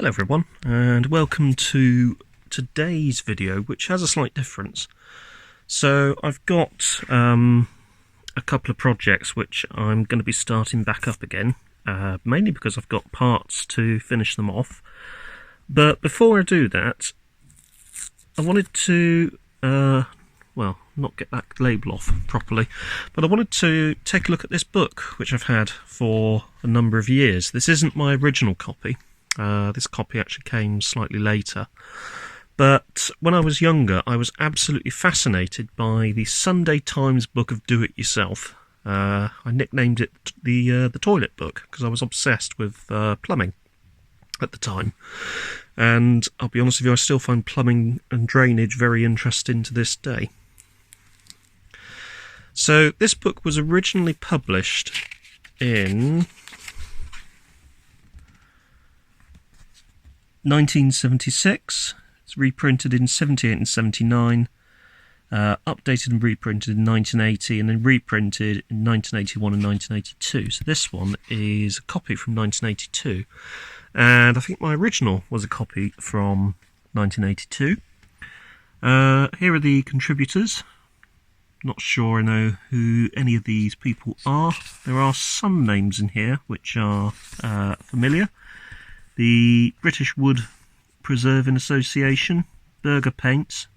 Hello everyone, and welcome to today's video, which has a slight difference. So I've got a couple of projects which I'm going to be starting back up again, mainly because I've got parts to finish them off. But before I do that, I wanted to, well, not get that label off properly, but I wanted to take a look at this book, which I've had for a number of years. This isn't my original copy. This copy actually came slightly later. But when I was younger, I was absolutely fascinated by the Sunday Times book of Do-It-Yourself. I nicknamed it the toilet book because I was obsessed with plumbing at the time. And I'll be honest with you, I still find plumbing and drainage very interesting to this day. So this book was originally published in 1976, it's reprinted in 78 and 79, updated and reprinted in 1980, and then reprinted in 1981 and 1982. So this one is a copy from 1982, and I think my original was a copy from 1982. Here are the contributors. Not sure I know who any of these people are. There are some names in here which are familiar. The British Wood Preserving Association, Berger Paints,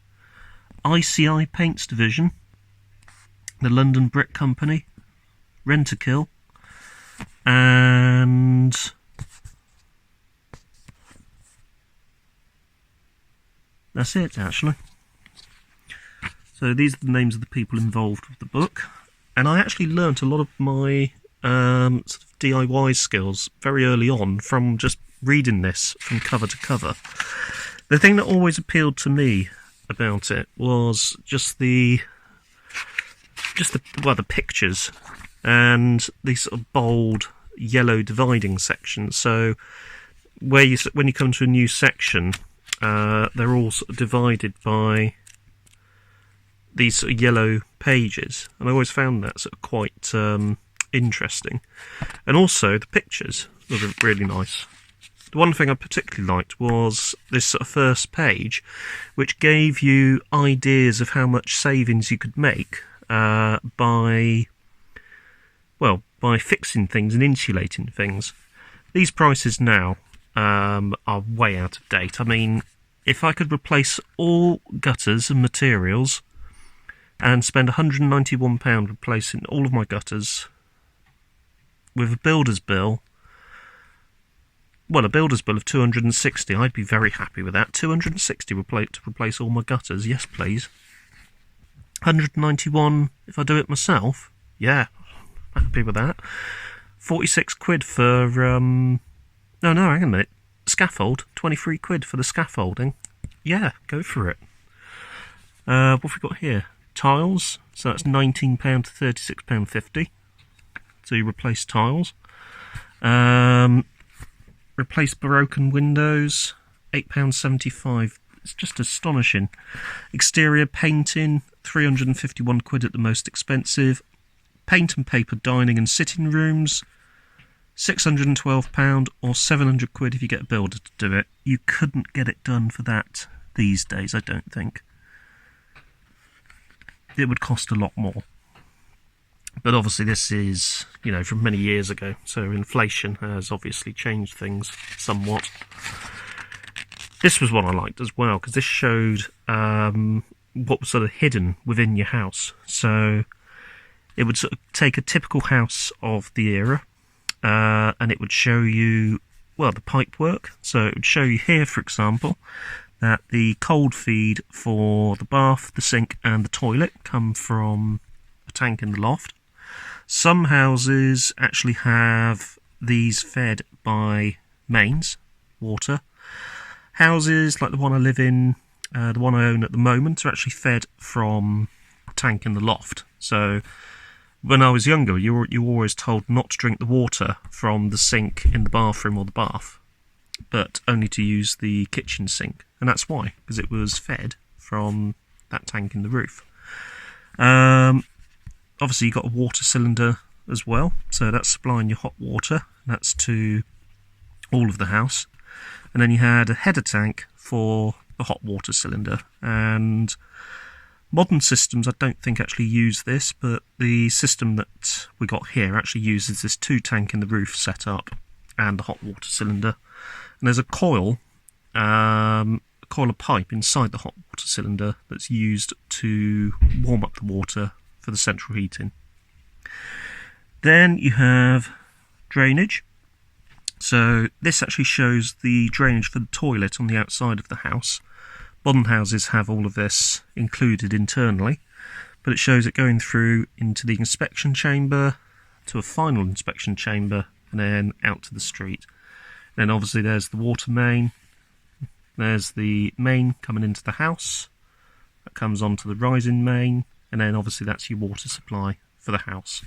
ICI Paints Division, the London Brick Company, Rentokil, and that's it actually. So these are the names of the people involved with the book, and I actually learnt a lot of my sort of DIY skills very early on from just reading this from cover to cover. The thing that always appealed to me about it was just the pictures and these sort of bold yellow dividing sections. So when you come to a new section, they're all sort of divided by these sort of yellow pages, and I always found that sort of quite interesting. And also the pictures were really nice. The one thing I particularly liked was this sort of first page, which gave you ideas of how much savings you could make by fixing things and insulating things. These prices now are way out of date. I mean, if I could replace all gutters and materials and spend £191 replacing all of my gutters with a builder's bill, a builder's bill of £260, I'd be very happy with that. £260 to replace all my gutters, yes please. £191 if I do it myself, yeah, happy with that. £46 for, no, hang on a minute, scaffold, £23 for the scaffolding, yeah, go for it. What have we got here? Tiles, so that's £19 to £36.50 to replace tiles. Replace broken windows, £8.75. It's just astonishing. Exterior painting, £351 at the most expensive. Paint and paper dining and sitting rooms, £612 or £700 if you get a builder to do it. You couldn't get it done for that these days, I don't think. It would cost a lot more. But obviously this is, from many years ago, so inflation has obviously changed things somewhat. This was one I liked as well, because this showed what was sort of hidden within your house. So it would sort of take a typical house of the era, and it would show you, the pipe work. So it would show you here, for example, that the cold feed for the bath, the sink and the toilet come from a tank in the loft. Some houses actually have these fed by mains, water. Houses like the one I live in, the one I own at the moment, are actually fed from a tank in the loft. So when I was younger, you were always told not to drink the water from the sink in the bathroom or the bath, but only to use the kitchen sink. And that's why, because it was fed from that tank in the roof. Obviously, you've got a water cylinder as well, so that's supplying your hot water. That's to all of the house. and then you had a header tank for the hot water cylinder. And modern systems I don't think actually use this, but the system that we got here actually uses this 2-tank in the roof setup and the hot water cylinder. And there's a coil of pipe inside the hot water cylinder that's used to warm up the water for the central heating. Then you have drainage. So this actually shows the drainage for the toilet on the outside of the house. Modern houses have all of this included internally, but it shows it going through into the inspection chamber, to a final inspection chamber, and then out to the street. Then obviously there's the water main. There's the main coming into the house. That comes onto the rising main, and then obviously that's your water supply for the house.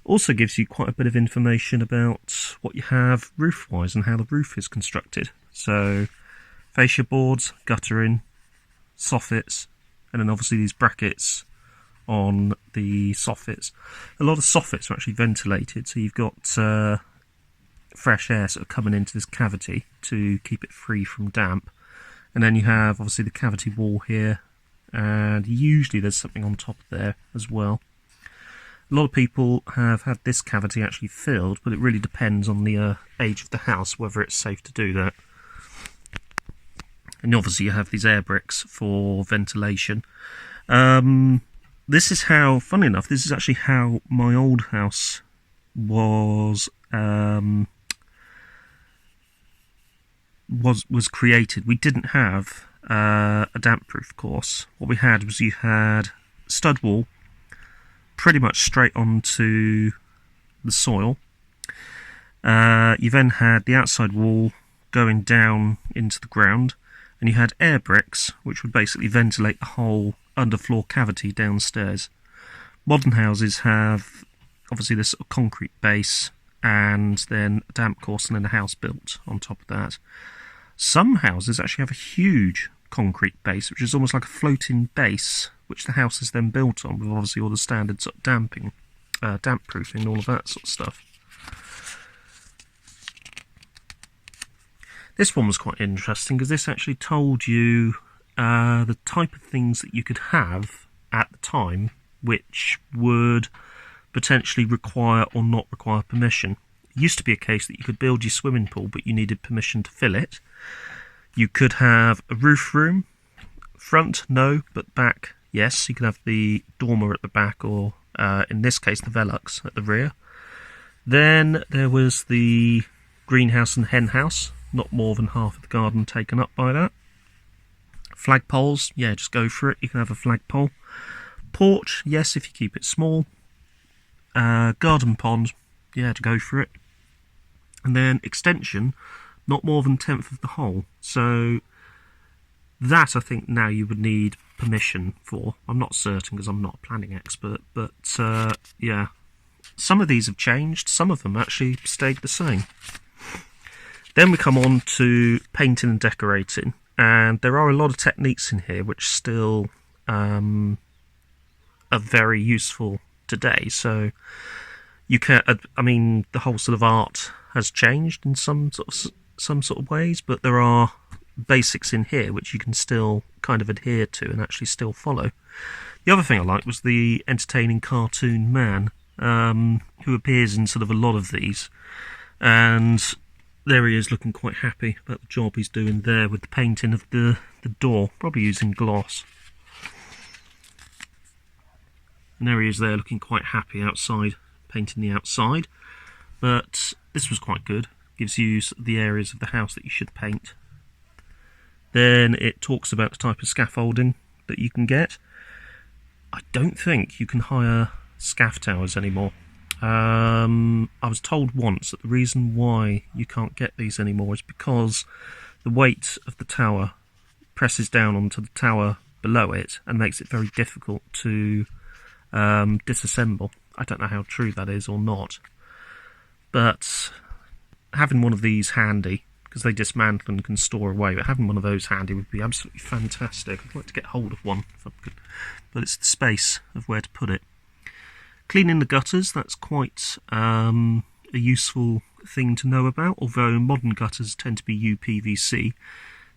Also gives you quite a bit of information about what you have roof-wise and how the roof is constructed. So fascia boards, guttering, soffits, and then obviously these brackets on the soffits. A lot of soffits are actually ventilated, so you've got fresh air sort of coming into this cavity to keep it free from damp. And then you have obviously the cavity wall here, and usually there's something on top there as well. A lot of people have had this cavity actually filled, but it really depends on the age of the house whether it's safe to do that. And obviously you have these air bricks for ventilation. This is how, funny enough, this is actually how my old house was created. We didn't have a damp proof course. What we had was you had stud wall pretty much straight onto the soil. You then had the outside wall going down into the ground, and you had air bricks which would basically ventilate the whole underfloor cavity downstairs. Modern houses have obviously this sort of concrete base and then a damp course and then a house built on top of that. Some houses actually have a huge concrete base, which is almost like a floating base, which the house is then built on, with obviously all the standard sort of damp proofing, all of that sort of stuff. This one was quite interesting because this actually told you the type of things that you could have at the time which would potentially require or not require permission. It used to be a case that you could build your swimming pool but you needed permission to fill it. You could have a roof room. Front, no, but back, yes. You can have the dormer at the back, or in this case the Velux at the rear. Then there was the greenhouse and hen house. Not more than half of the garden taken up by that. Flagpoles, yeah, just go for it. You can have a flagpole. Porch, yes, if you keep it small. Garden pond, yeah, to go for it. And then extension, not more than 1/10 of the hole. So that I think now you would need permission for. I'm not certain because I'm not a planning expert, but yeah. Some of these have changed, some of them actually stayed the same. Then we come on to painting and decorating, and there are a lot of techniques in here which still are very useful today. So you can, I mean, the whole sort of art has changed in some sort of ways, but there are basics in here which you can still kind of adhere to and actually still follow. The other thing I liked was the entertaining cartoon man, who appears in sort of a lot of these, and there he is looking quite happy about the job he's doing there with the painting of the door, probably using gloss. And there he is there looking quite happy outside, painting the outside. But this was quite good, gives you the areas of the house that you should paint. Then it talks about the type of scaffolding that you can get. I don't think you can hire scaff towers anymore. I was told once that the reason why you can't get these anymore is because the weight of the tower presses down onto the tower below it and makes it very difficult to disassemble. I don't know how true that is or not, but having one of these handy, because they dismantle and can store away, but having one of those handy would be absolutely fantastic. I'd like to get hold of one if I could, but it's the space of where to put it. Cleaning the gutters, that's quite a useful thing to know about, although modern gutters tend to be UPVC.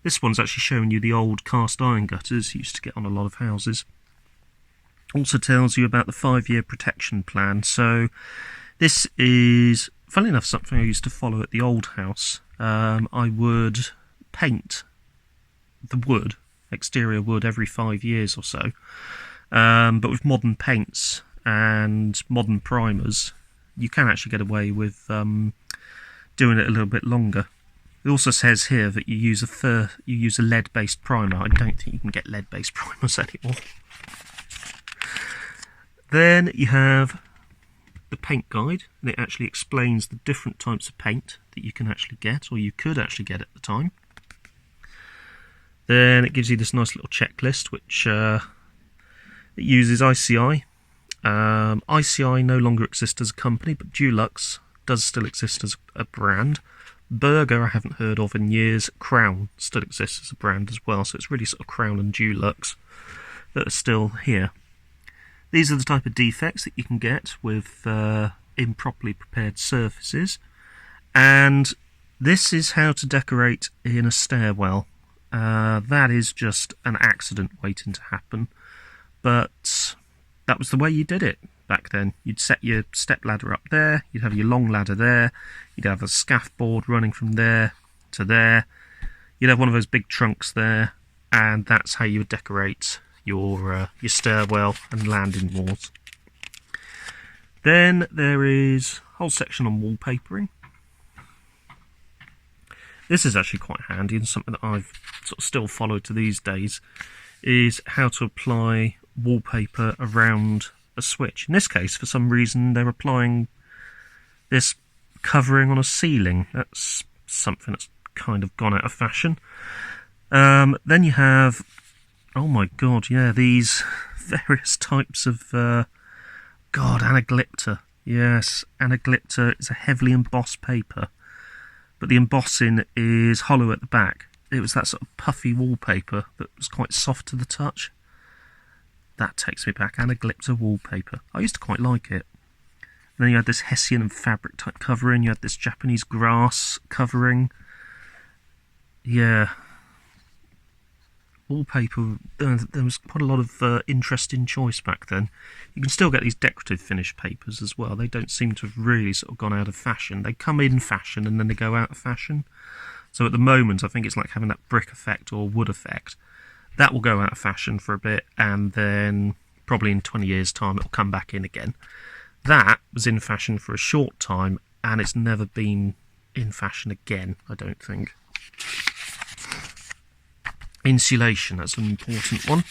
This one's actually showing you the old cast iron gutters you used to get on a lot of houses. Also tells you about the 5-year protection plan. So this is, funnily enough, something I used to follow at the old house. I would paint the wood, exterior wood, every 5 years or so. But with modern paints and modern primers, you can actually get away with doing it a little bit longer. It also says here that you use a lead-based primer. I don't think you can get lead-based primers anymore. Then you have the paint guide, and it actually explains the different types of paint that you can actually get, or you could actually get at the time. Then it gives you this nice little checklist, which it uses ICI. ICI no longer exists as a company, but Dulux does still exist as a brand. Berger I haven't heard of in years. Crown still exists as a brand as well, so it's really sort of Crown and Dulux that are still here. These are the type of defects that you can get with improperly prepared surfaces, and this is how to decorate in a stairwell. That is just an accident waiting to happen, but that was the way you did it back then. You'd set your step ladder up there, you'd have your long ladder there, you'd have a scaffold running from there to there, you'd have one of those big trunks there, and that's how you would decorate your stairwell and landing walls. Then there is a whole section on wallpapering. This is actually quite handy, and something that I've sort of still followed to these days is how to apply wallpaper around a switch. In this case, for some reason, they're applying this covering on a ceiling. That's something that's kind of gone out of fashion. Then you have, oh my god, yeah, these various types of, anaglypta. Yes, anaglypta is a heavily embossed paper, but the embossing is hollow at the back. It was that sort of puffy wallpaper that was quite soft to the touch. That takes me back, anaglypta wallpaper. I used to quite like it. And then you had this Hessian and fabric type covering, you had this Japanese grass covering. Yeah. Wallpaper, there was quite a lot of interesting choice back then. You can still get these decorative finish papers as well. They don't seem to have really sort of gone out of fashion. They come in fashion and then they go out of fashion. So at the moment, I think it's like having that brick effect or wood effect. That will go out of fashion for a bit, and then probably in 20 years' time it will come back in again. That was in fashion for a short time, and it's never been in fashion again, I don't think. Insulation, that's an important one.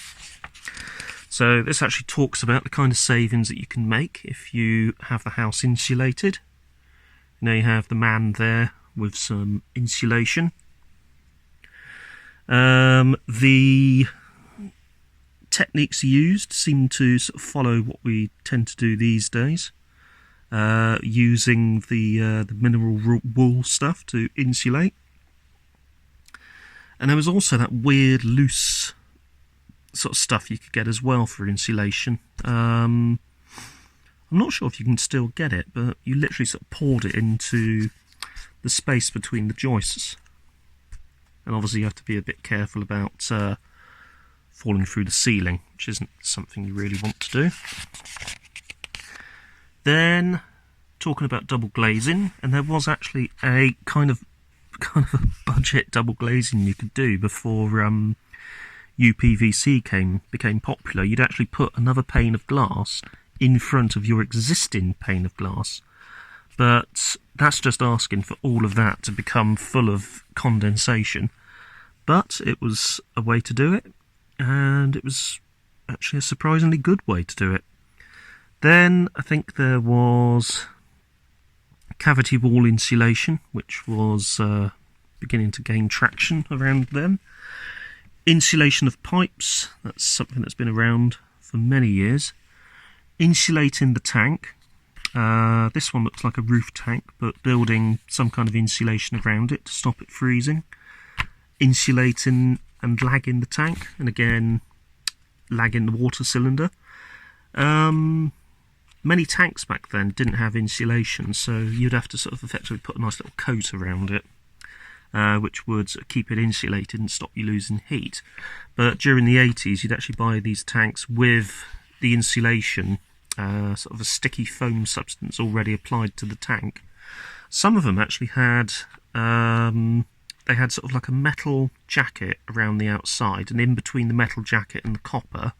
So this actually talks about the kind of savings that you can make if you have the house insulated. Now you have the man there with some insulation. The techniques used seem to sort of follow what we tend to do these days, using the mineral wool stuff to insulate. And there was also that weird loose sort of stuff you could get as well for insulation. I'm not sure if you can still get it, but you literally sort of poured it into the space between the joists. And obviously you have to be a bit careful about falling through the ceiling, which isn't something you really want to do. Then, talking about double glazing, and there was actually a kind of a budget double glazing you could do before UPVC became popular. You'd actually put another pane of glass in front of your existing pane of glass. But that's just asking for all of that to become full of condensation. But it was a way to do it, and it was actually a surprisingly good way to do it. Then I think there was cavity wall insulation, which was beginning to gain traction around then. Insulation of pipes, that's something that's been around for many years. Insulating the tank. This one looks like a roof tank, but building some kind of insulation around it to stop it freezing. Insulating and lagging the tank, and again lagging the water cylinder. many tanks back then didn't have insulation, so you'd have to sort of effectively put a nice little coat around it, which would keep it insulated and stop you losing heat. But during the 80s, you'd actually buy these tanks with the insulation, sort of a sticky foam substance already applied to the tank. Some of them actually had, they had sort of like a metal jacket around the outside, and in between the metal jacket and the copper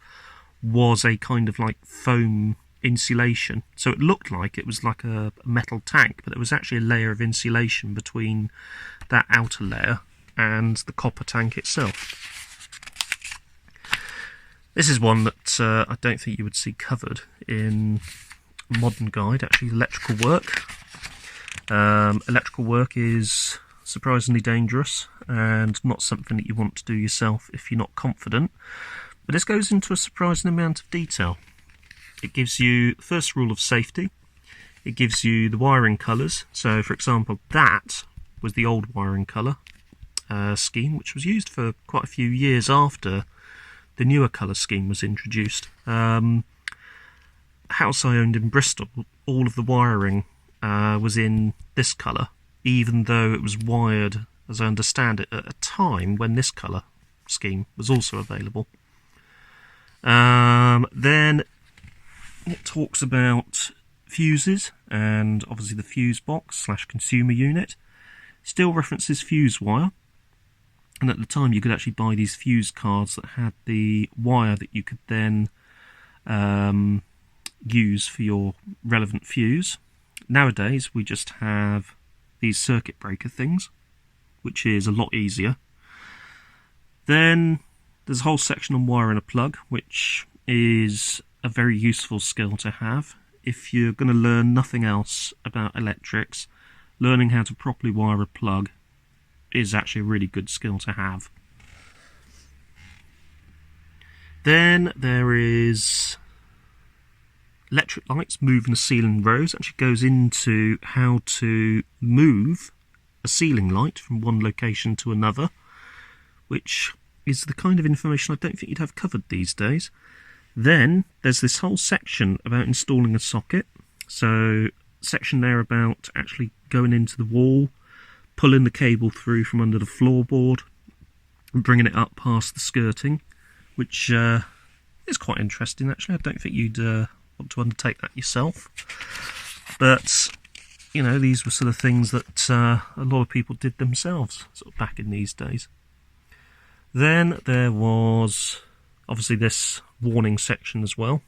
was a kind of like foam insulation. So it looked like it was like a metal tank, but there was actually a layer of insulation between that outer layer and the copper tank itself. This is one that I don't think you would see covered in a modern guide, actually electrical work. Electrical work is surprisingly dangerous and not something that you want to do yourself if you're not confident, but this goes into a surprising amount of detail. It gives you the first rule of safety, it gives you the wiring colours. So for example, that was the old wiring colour scheme, which was used for quite a few years after the newer colour scheme was introduced. House I owned in Bristol, all of the wiring was in this colour, even though it was wired, as I understand it, at a time when this colour scheme was also available. Then it talks about fuses, and obviously the fuse box / consumer unit. Still references fuse wire, and at the time you could actually buy these fuse cards that had the wire that you could then use for your relevant fuse. Nowadays we just have these circuit breaker things, which is a lot easier. Then there's a whole section on wiring a plug, which is a very useful skill to have. If you're going to learn nothing else about electrics, learning how to properly wire a plug is actually a really good skill to have. Then there is electric lights moving a ceiling rows. Actually goes into how to move a ceiling light from one location to another, which is the kind of information I don't think you'd have covered these days. Then there's this whole section about installing a socket. So section there about actually going into the wall, pulling the cable through from under the floorboard and bringing it up past the skirting, which is quite interesting actually. I don't think you'd want to undertake that yourself, but you know, these were sort of things that a lot of people did themselves sort of back in these days. Then there was obviously this warning section as well.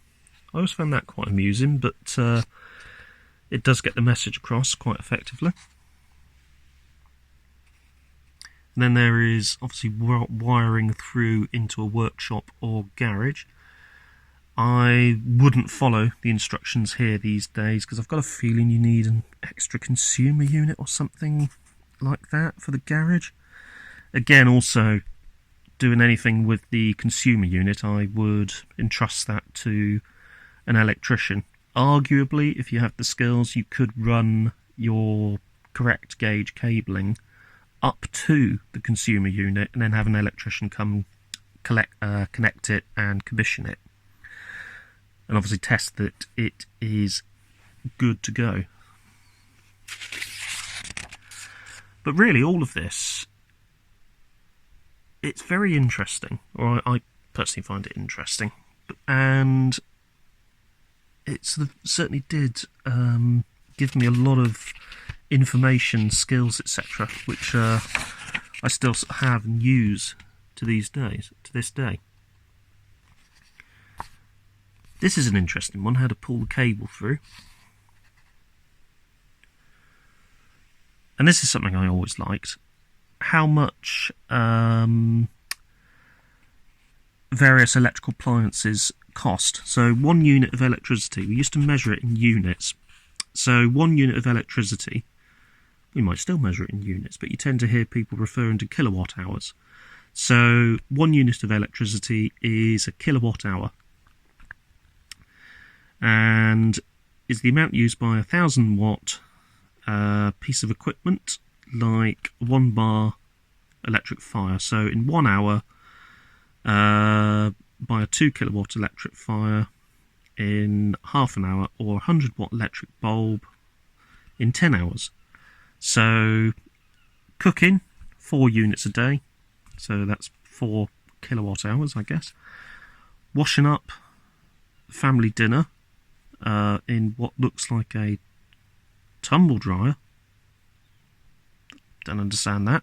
I always found that quite amusing, but it does get the message across quite effectively. And then there is obviously wiring through into a workshop or garage. I wouldn't follow the instructions here these days because I've got a feeling you need an extra consumer unit or something like that for the garage. Again, also doing anything with the consumer unit, I would entrust that to an electrician. Arguably, if you have the skills, you could run your correct gauge cabling up to the consumer unit and then have an electrician come connect it and commission it, and obviously test that it is good to go. But really, all of this, it's very interesting, or I personally find it interesting, and it certainly did give me a lot of information, skills, etc., which I still have and use to this day. This is an interesting one, how to pull the cable through. And this is something I always liked. How much various electrical appliances cost. So 1 unit of electricity, we used to measure it in units. So 1 unit of electricity, we might still measure it in units, but you tend to hear people referring to kilowatt hours. So 1 unit of electricity is a kilowatt hour, and is the amount used by a 1,000 watt piece of equipment, like 1 bar electric fire. So in 1 hour, by a 2 kilowatt electric fire, in half an hour, or a 100-watt electric bulb in 10 hours. So cooking, 4 units a day, so that's 4 kilowatt hours, I guess. Washing up family dinner in what looks like a tumble dryer. Don't understand that.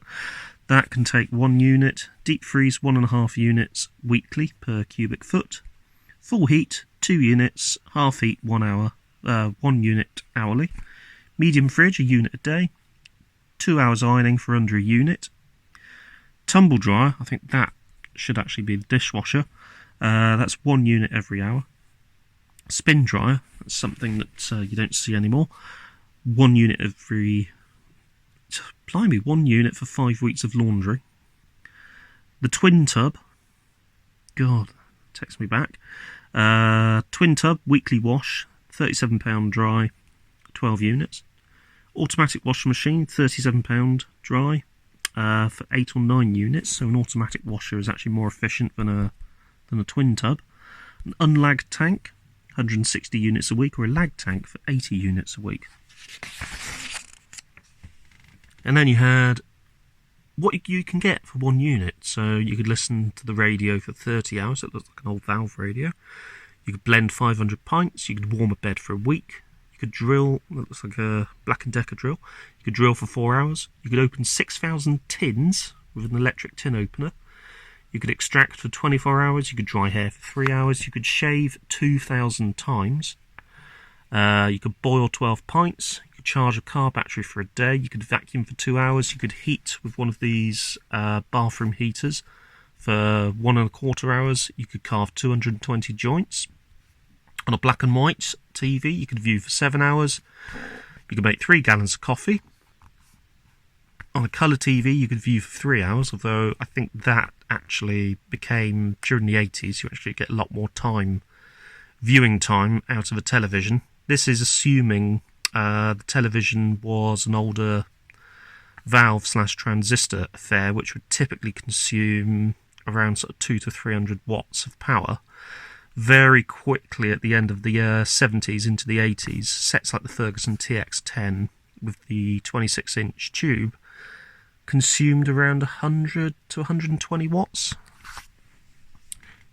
That can take 1 unit. Deep freeze, 1.5 units weekly per cubic foot. Full heat, 2 units. Half heat, 1 hour, 1 unit hourly. Medium fridge, a unit a day. 2 hours ironing for under a unit. Tumble dryer, I think that should actually be the dishwasher. That's 1 unit every hour. Spin dryer, that's something that you don't see anymore. 1 unit every... Blimey, 1 unit for 5 weeks of laundry. The twin tub, God, takes me back. Twin tub, weekly wash, £37 dry, 12 units. Automatic washing machine, £37 dry, for 8 or 9 units. So an automatic washer is actually more efficient than a twin tub. An unlagged tank, 160 units a week, or a lag tank for 80 units a week. And then you had what you can get for 1 unit. So you could listen to the radio for 30 hours. It looks like an old valve radio. You could blend 500 pints. You could warm a bed for a week. You could drill. It looks like a Black & Decker drill. You could drill for 4 hours. You could open 6,000 tins with an electric tin opener. You could extract for 24 hours. You could dry hair for 3 hours. You could shave 2,000 times. You could boil 12 pints. You could charge a car battery for a day. You could vacuum for 2 hours. You could heat with one of these bathroom heaters for 1.25 hours. You could carve 220 joints. On a black and white TV, you could view for 7 hours. You could make 3 gallons of coffee. On a colour TV, you could view for 3 hours, although I think that actually became, during the 80s, you actually get a lot more time, viewing time, out of a television. This is assuming the television was an older valve/transistor affair, which would typically consume around sort of 200 to 300 watts of power. Very quickly at the end of the 70s into the 80s, sets like the Ferguson TX10 with the 26-inch tube consumed around 100 to 120 watts.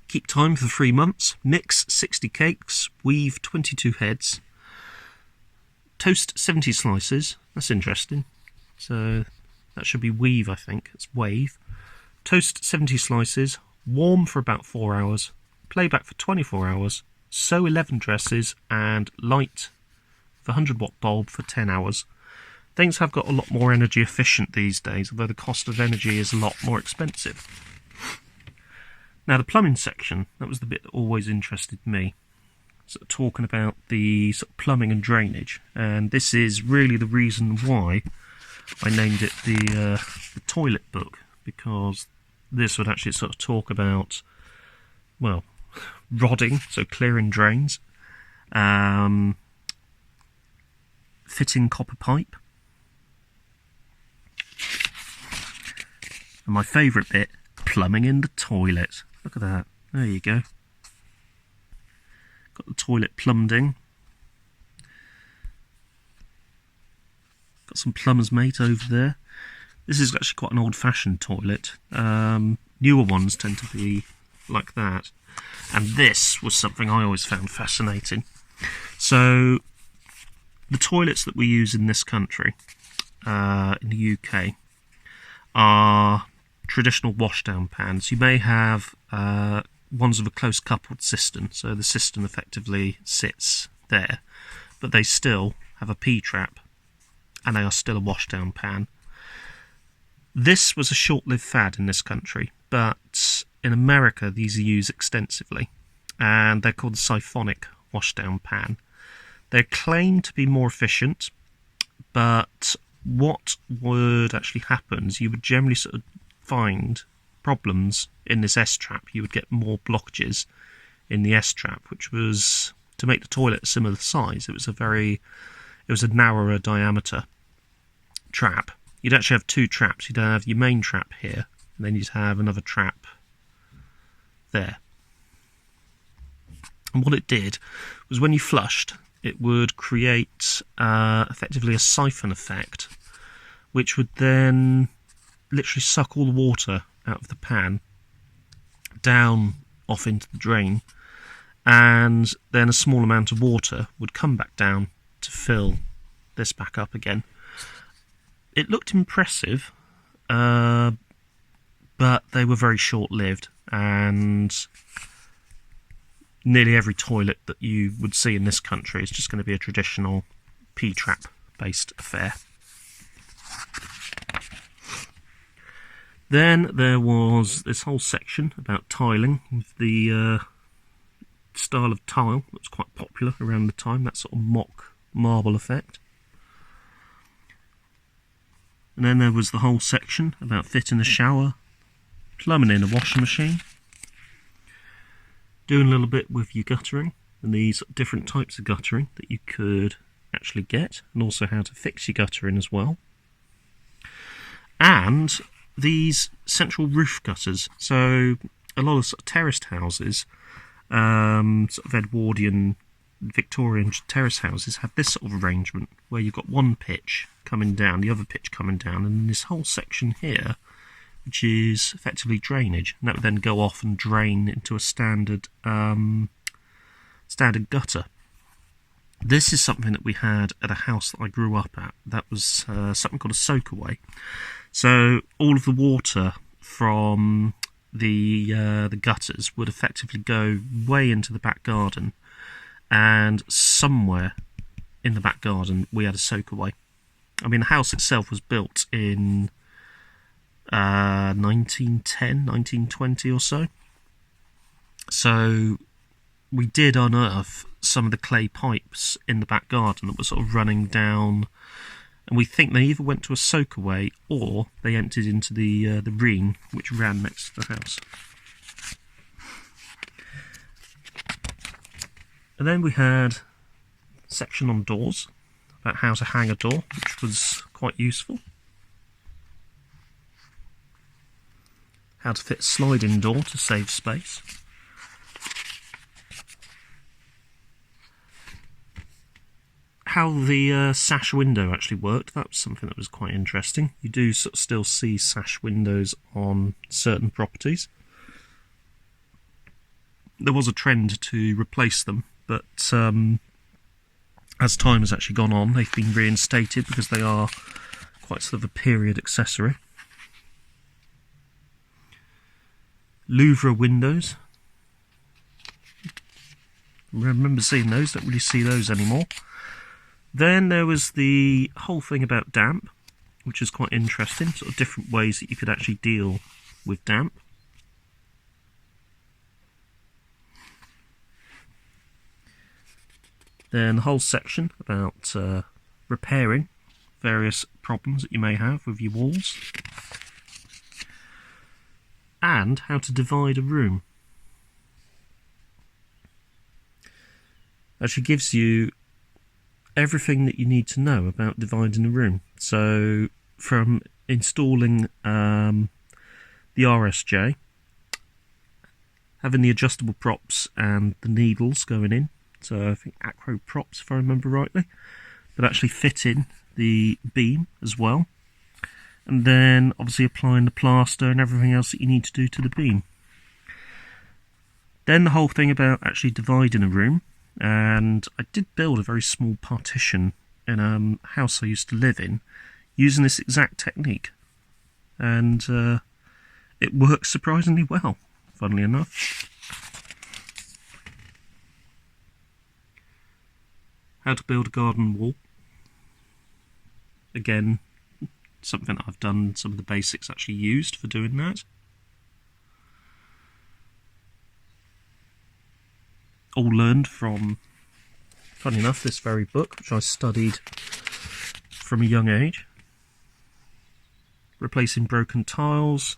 Keep time for 3 months. Mix 60 cakes. Weave 22 heads. Toast 70 slices. That's interesting. So that should be weave, I think. It's wave. Toast 70 slices. Warm for about 4 hours. Playback for 24 hours. Sew 11 dresses. And light the 100-watt bulb for 10 hours. Things have got a lot more energy efficient these days, although the cost of energy is a lot more expensive. Now the plumbing section, that was the bit that always interested me. Sort of talking about the sort of plumbing and drainage, and this is really the reason why I named it the toilet book, because this would actually sort of talk about, well, rodding, so clearing drains, fitting copper pipe, and my favourite bit, plumbing in the toilet. Look at that. There you go. Got the toilet plumbed in. Got some plumber's mate over there. This is actually quite an old-fashioned toilet. Newer ones tend to be like that. And this was something I always found fascinating. So, the toilets that we use in this country, in the UK, are traditional washdown pans. You may have ones with a close coupled cistern, so the cistern effectively sits there, but they still have a P-trap, and they are still a washdown pan. This was a short-lived fad in this country, but in America these are used extensively, and they're called the siphonic washdown pan. They're claimed to be more efficient, but what would actually happen is you would generally sort of find problems in this S-trap. You would get more blockages in the S-trap, which was to make the toilet a similar size. It was a narrower diameter trap. You'd actually have 2 traps. You'd have your main trap here, and then you'd have another trap there. And what it did was when you flushed, it would create effectively a siphon effect, which would then literally suck all the water out of the pan down off into the drain, and then a small amount of water would come back down to fill this back up again. It looked impressive, but they were very short-lived, and nearly every toilet that you would see in this country is just going to be a traditional P-trap based affair. Then there was this whole section about tiling, with the style of tile that was quite popular around the time, that sort of mock marble effect. And then there was the whole section about fitting a shower, plumbing in a washing machine, doing a little bit with your guttering and these different types of guttering that you could actually get, and also how to fix your guttering as well. And these central roof gutters. So a lot of, sort of terraced houses, sort of Edwardian, Victorian terrace houses, have this sort of arrangement where you've got one pitch coming down, the other pitch coming down, and this whole section here, which is effectively drainage, and that would then go off and drain into a standard gutter. This is something that we had at a house that I grew up at. That was something called a soakaway. So all of the water from the gutters would effectively go way into the back garden, and somewhere in the back garden we had a soakaway. I mean, the house itself was built in 1910, 1920 or so. So we did unearth some of the clay pipes in the back garden that were sort of running down, and we think they either went to a soakaway or they emptied into the Reen, which ran next to the house. And then we had a section on doors, about how to hang a door, which was quite useful. How to fit a sliding door to save space. How the sash window actually worked, that was something that was quite interesting. You do sort of still see sash windows on certain properties. There was a trend to replace them, but as time has actually gone on, they've been reinstated because they are quite sort of a period accessory. Louvre windows. I remember seeing those, don't really see those anymore. Then there was the whole thing about damp, which is quite interesting, sort of different ways that you could actually deal with damp. Then the whole section about repairing various problems that you may have with your walls. And how to divide a room. Actually gives you everything that you need to know about dividing a room. So from installing the RSJ, having the adjustable props and the needles going in, so I think Acro props if I remember rightly, but actually fitting the beam as well, and then obviously applying the plaster and everything else that you need to do to the beam. Then the whole thing about actually dividing a room, and I did build a very small partition in a house I used to live in using this exact technique, and it works surprisingly well, funnily enough. How to build a garden wall. Again, something that I've done, some of the basics actually used for doing that. All learned from, funny enough, this very book, which I studied from a young age. Replacing broken tiles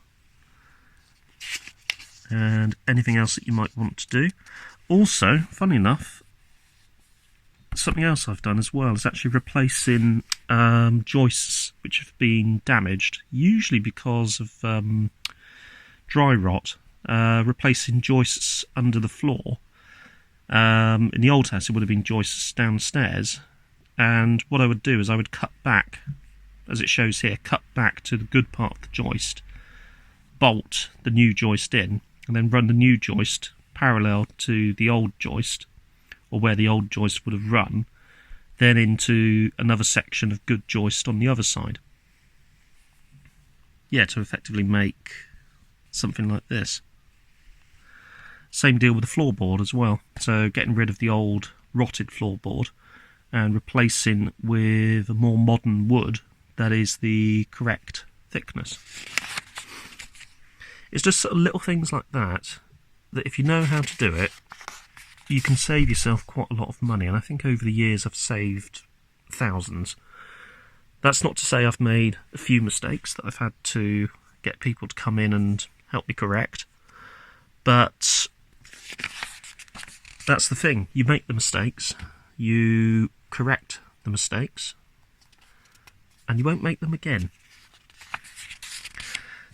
and anything else that you might want to do. Also, funny enough, something else I've done as well is actually replacing joists which have been damaged, usually because of dry rot, replacing joists under the floor In the old house, it would have been joists downstairs, and what I would do is I would cut back, as it shows here, cut back to the good part of the joist, bolt the new joist in, and then run the new joist parallel to the old joist, or where the old joist would have run, then into another section of good joist on the other side. Yeah, to effectively make something like this. Same deal with the floorboard as well. So getting rid of the old rotted floorboard and replacing with a more modern wood that is the correct thickness. It's just sort of little things like that if you know how to do it, you can save yourself quite a lot of money. And I think over the years I've saved thousands. That's not to say I've made a few mistakes that I've had to get people to come in and help me correct. But that's the thing. You make the mistakes, you correct the mistakes, and you won't make them again.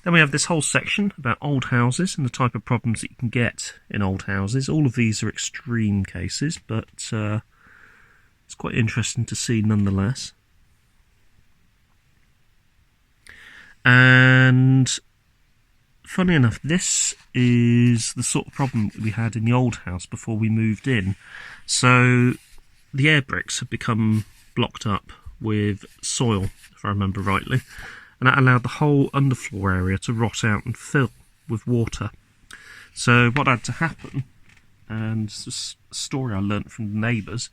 Then we have this whole section about old houses and the type of problems that you can get in old houses. All of these are extreme cases, but it's quite interesting to see nonetheless. And funny enough, this is the sort of problem that we had in the old house before we moved in. So the air bricks had become blocked up with soil, if I remember rightly, and that allowed the whole underfloor area to rot out and fill with water. So what had to happen, and this a story I learnt from the neighbours,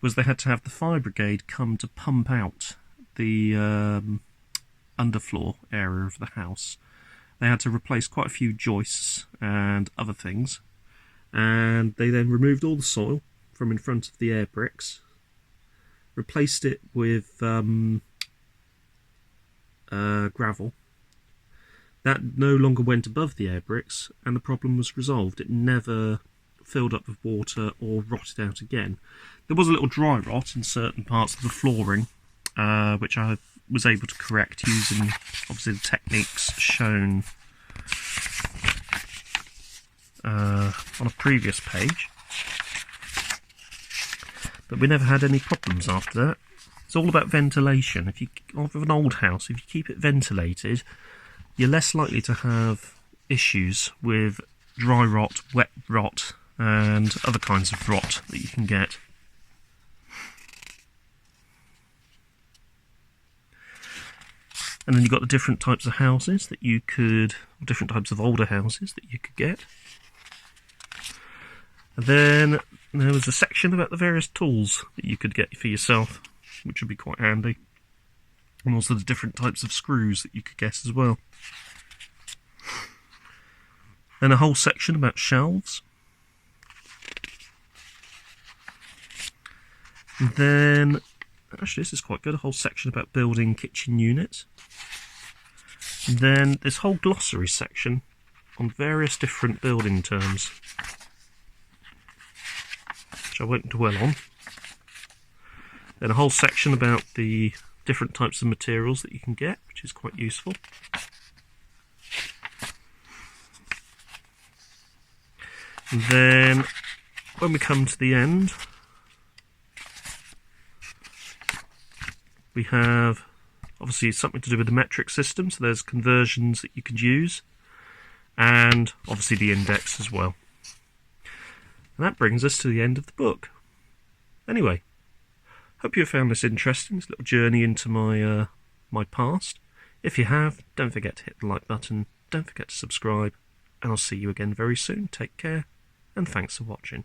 was they had to have the fire brigade come to pump out the underfloor area of the house. They had to replace quite a few joists and other things, and they then removed all the soil from in front of the air bricks, replaced it with gravel. That no longer went above the air bricks, and the problem was resolved. It never filled up with water or rotted out again. There was a little dry rot in certain parts of the flooring, which I was able to correct using obviously the techniques shown on a previous page. But we never had any problems after that. It's all about ventilation. If you of an old house, if you keep it ventilated, you're less likely to have issues with dry rot, wet rot, and other kinds of rot that you can get. And then you've got the different types of houses that you could, different types of older houses that you could get. And then there was a section about the various tools that you could get for yourself, which would be quite handy. And also the different types of screws that you could get as well. Then a whole section about shelves. And then, actually this is quite good, a whole section about building kitchen units. And then this whole glossary section on various different building terms, which I won't dwell on. Then a whole section about the different types of materials that you can get, which is quite useful. And then when we come to the end, we have obviously something to do with the metric system, so there's conversions that you could use, and obviously the index as well. And that brings us to the end of the book. Anyway, hope you found this interesting, this little journey into my past. If you have, don't forget to hit the like button, don't forget to subscribe, and I'll see you again very soon. Take care, and thanks for watching.